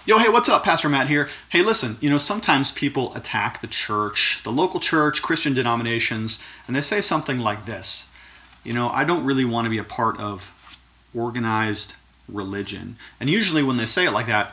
Yo, hey, what's up? Pastor Matt here. Hey, listen, sometimes people attack the church, the local church, Christian denominations, and they say something like this. I don't really want to be a part of organized religion. And usually when they say it like that,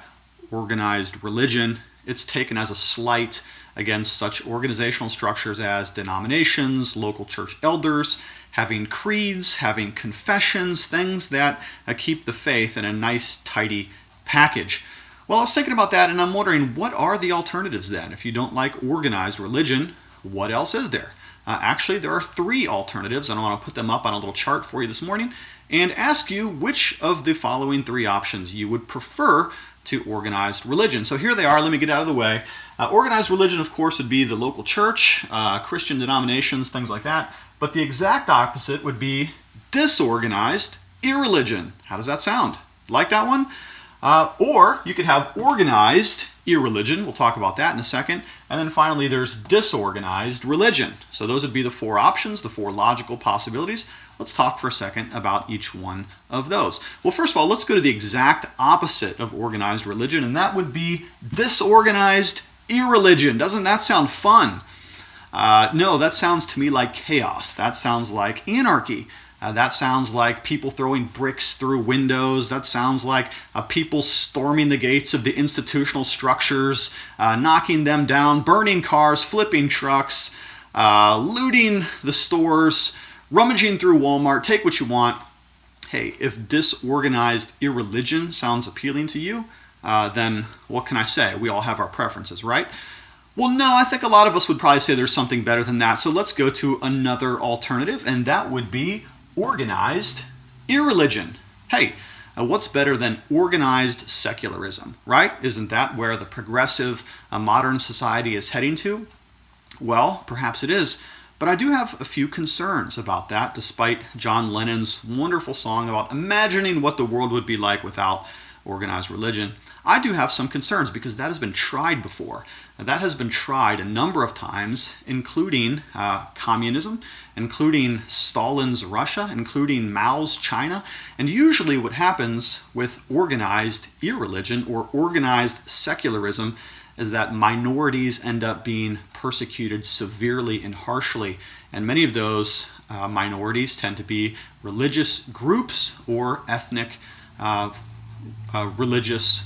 organized religion, it's taken as a slight against such organizational structures as denominations, local church elders, having creeds, having confessions, things that keep the faith in a nice, tidy package. Well, I was thinking about that, and I'm wondering, what are the alternatives then? If you don't like organized religion, what else is there? Actually, there are three alternatives, and I want to put them up on a little chart for you this morning and ask you which of the following three options you would prefer to organized religion. So here they are. Let me get out of the way. Organized religion, of course, would be the local church, Christian denominations, things like that. But the exact opposite would be disorganized irreligion. How does that sound? Like that one? Or you could have organized irreligion. We'll talk about that in a second. And then finally, there's disorganized religion. So those would be the four options, the four logical possibilities. Let's talk for a second about each one of those. Well, first of all, let's go to the exact opposite of organized religion, and that would be disorganized irreligion. Doesn't that sound fun? No, that sounds to me like chaos. That sounds like anarchy. That sounds like people throwing bricks through windows. That sounds like people storming the gates of the institutional structures, knocking them down, burning cars, flipping trucks, looting the stores, rummaging through Walmart. Take what you want. Hey, if disorganized irreligion sounds appealing to you, then what can I say? We all have our preferences, right? Well, no, I think a lot of us would probably say there's something better than that. So let's go to another alternative, and that would be organized irreligion. Hey, what's better than organized secularism, right? Isn't that where the progressive modern society is heading to? Well, perhaps it is, but I do have a few concerns about that, despite John Lennon's wonderful song about imagining what the world would be like without organized religion. I do have some concerns because that has been tried before. That has been tried a number of times, including communism, including Stalin's Russia, including Mao's China. And usually what happens with organized irreligion or organized secularism is that minorities end up being persecuted severely and harshly. And many of those minorities tend to be religious groups or ethnic religious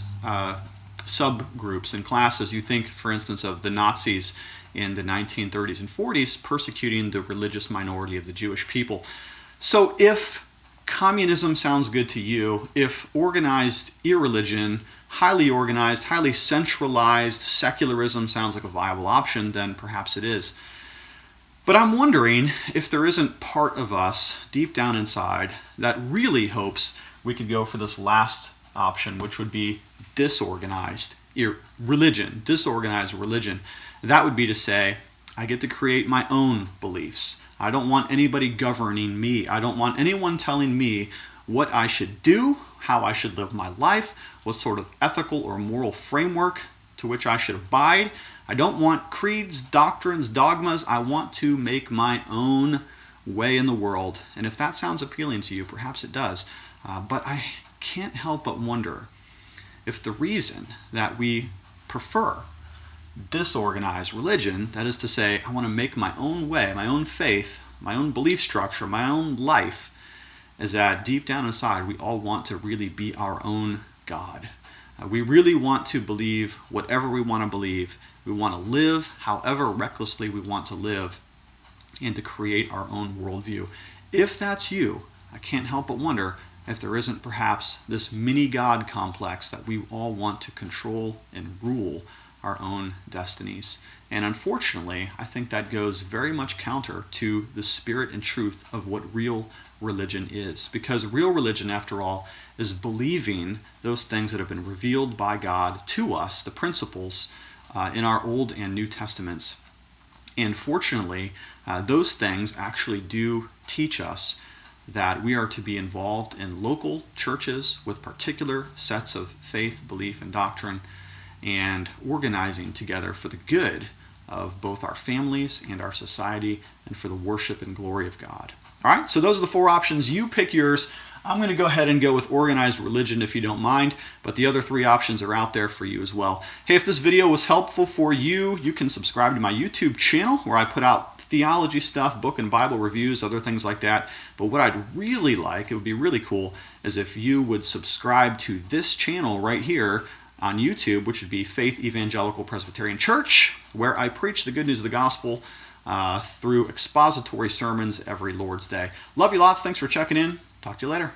subgroups and classes. You think, for instance, of the Nazis in the 1930s and 40s persecuting the religious minority of the Jewish people. So if communism sounds good to you, if organized irreligion, highly organized, highly centralized secularism sounds like a viable option, then perhaps it is. But I'm wondering if there isn't part of us deep down inside that really hopes we could go for this last option, which would be disorganized religion. Disorganized religion. That would be to say, I get to create my own beliefs. I don't want anybody governing me. I don't want anyone telling me what I should do, how I should live my life, what sort of ethical or moral framework to which I should abide. I don't want creeds, doctrines, dogmas. I want to make my own way in the world. And if that sounds appealing to you, perhaps it does. But I can't help but wonder if the reason that we prefer disorganized religion, that is to say, I want to make my own way, my own faith, my own belief structure, my own life, is that deep down inside we all want to really be our own God. We really want to believe whatever we want to believe. We want to live however recklessly we want to live and to create our own worldview. If that's you, I can't help but wonder if there isn't perhaps this mini-God complex that we all want to control and rule our own destinies. And unfortunately, I think that goes very much counter to the spirit and truth of what real religion is. Because real religion, after all, is believing those things that have been revealed by God to us, the principles in our Old and New Testaments. And fortunately, those things actually do teach us that we are to be involved in local churches with particular sets of faith, belief, and doctrine, and organizing together for the good of both our families and our society and for the worship and glory of God. All right, so those are the four options. You pick yours. I'm going to go ahead and go with organized religion if you don't mind, but the other 3 options are out there for you as well. Hey, if this video was helpful for you, you can subscribe to my YouTube channel where I put out theology stuff, book and Bible reviews, other things like that. But what I'd really like, it would be really cool, is if you would subscribe to this channel right here on YouTube, which would be Faith Evangelical Presbyterian Church, where I preach the good news of the gospel through expository sermons every Lord's Day. Love you lots. Thanks for checking in. Talk to you later.